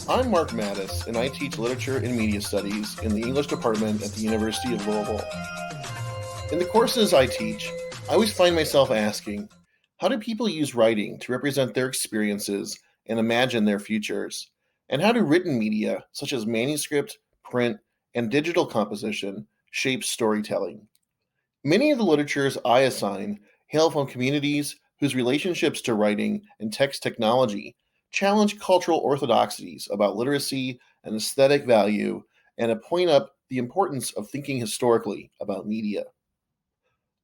I'm Mark Mattis, and I teach literature and media studies in the English department at the University of Louisville. In the courses I teach, I always find myself asking, how do people use writing to represent their experiences and imagine their futures? And how do written media, such as manuscript, print, and digital composition, shape storytelling? Many of the literatures I assign hail from communities whose relationships to writing and text technology challenge cultural orthodoxies about literacy and aesthetic value and point up the importance of thinking historically about media.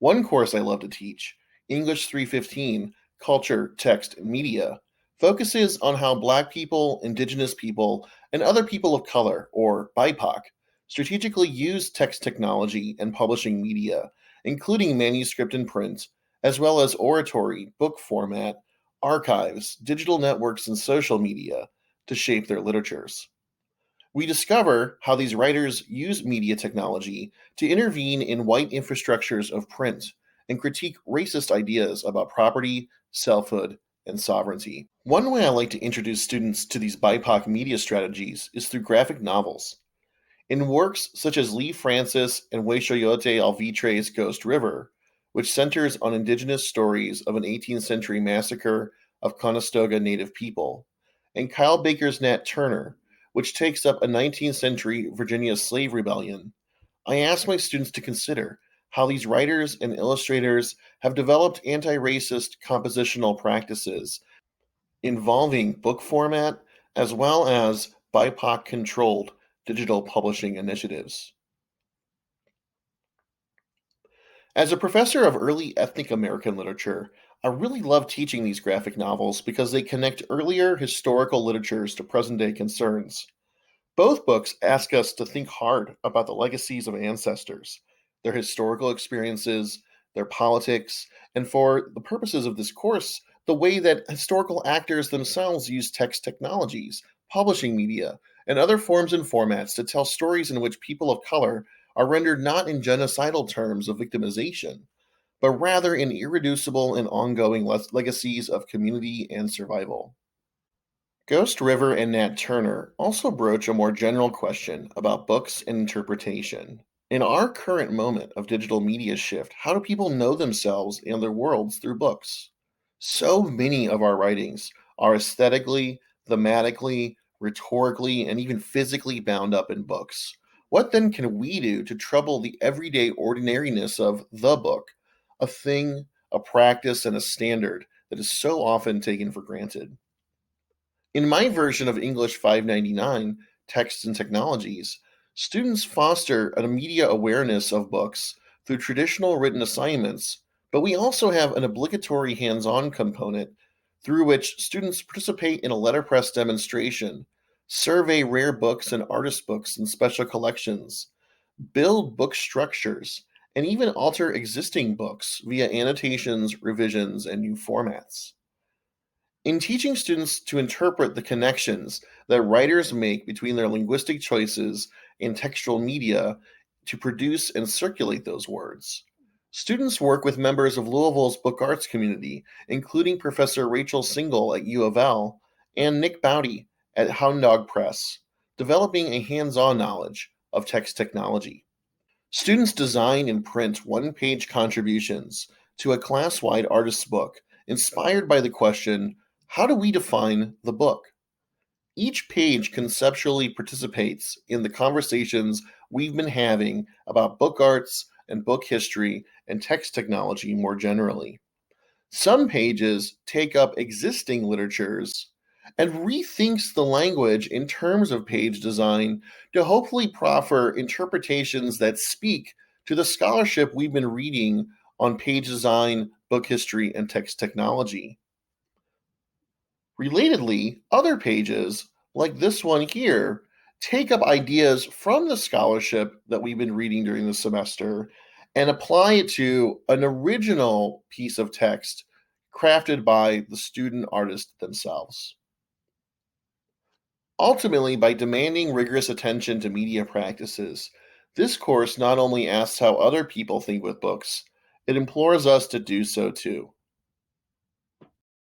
One course I love to teach, English 315, Culture, Text, and Media, focuses on how Black people, Indigenous people, and other people of color, or BIPOC, strategically use text technology and publishing media, including manuscript and print, as well as oratory, book format, archives, digital networks, and social media to shape their literatures. We discover how these writers use media technology to intervene in white infrastructures of print and critique racist ideas about property, selfhood, and sovereignty. One way I like to introduce students to these BIPOC media strategies is through graphic novels. In works such as Lee Francis and Huechoyote Alvitre's Ghost River, which centers on indigenous stories of an 18th century massacre of Conestoga Native people, and Kyle Baker's Nat Turner, which takes up a 19th century Virginia slave rebellion, I ask my students to consider how these writers and illustrators have developed anti-racist compositional practices involving book format as well as BIPOC-controlled digital publishing initiatives. As a professor of early ethnic American literature, I really love teaching these graphic novels because they connect earlier historical literatures to present-day concerns. Both books ask us to think hard about the legacies of ancestors, their historical experiences, their politics, and for the purposes of this course, the way that historical actors themselves use text technologies, publishing media, and other forms and formats to tell stories in which people of color are rendered not in genocidal terms of victimization, but rather in irreducible and ongoing legacies of community and survival. Ghost River and Nat Turner also broach a more general question about books and interpretation. In our current moment of digital media shift, how do people know themselves and their worlds through books? So many of our writings are aesthetically, thematically, rhetorically, and even physically bound up in books. What then can we do to trouble the everyday ordinariness of the book, a thing, a practice, and a standard that is so often taken for granted? In my version of English 599, Texts and Technologies, students foster a media awareness of books through traditional written assignments, but we also have an obligatory hands-on component through which students participate in a letterpress demonstration, survey rare books and artist books in special collections, build book structures, and even alter existing books via annotations, revisions, and new formats. In teaching students to interpret the connections that writers make between their linguistic choices and textual media to produce and circulate those words, students work with members of Louisville's book arts community, including Professor Rachel Single at U of L and Nick Bowdy at Hound Dog Press, developing a hands-on knowledge of text technology. Students design and print one-page contributions to a class-wide artist's book inspired by the question, how do we define the book? Each page conceptually participates in the conversations we've been having about book arts and book history and text technology more generally. Some pages take up existing literatures and rethinks the language in terms of page design to hopefully proffer interpretations that speak to the scholarship we've been reading on page design, book history, and text technology. Relatedly, other pages, like this one here, take up ideas from the scholarship that we've been reading during the semester and apply it to an original piece of text crafted by the student artist themselves. Ultimately, by demanding rigorous attention to media practices, this course not only asks how other people think with books, it implores us to do so too.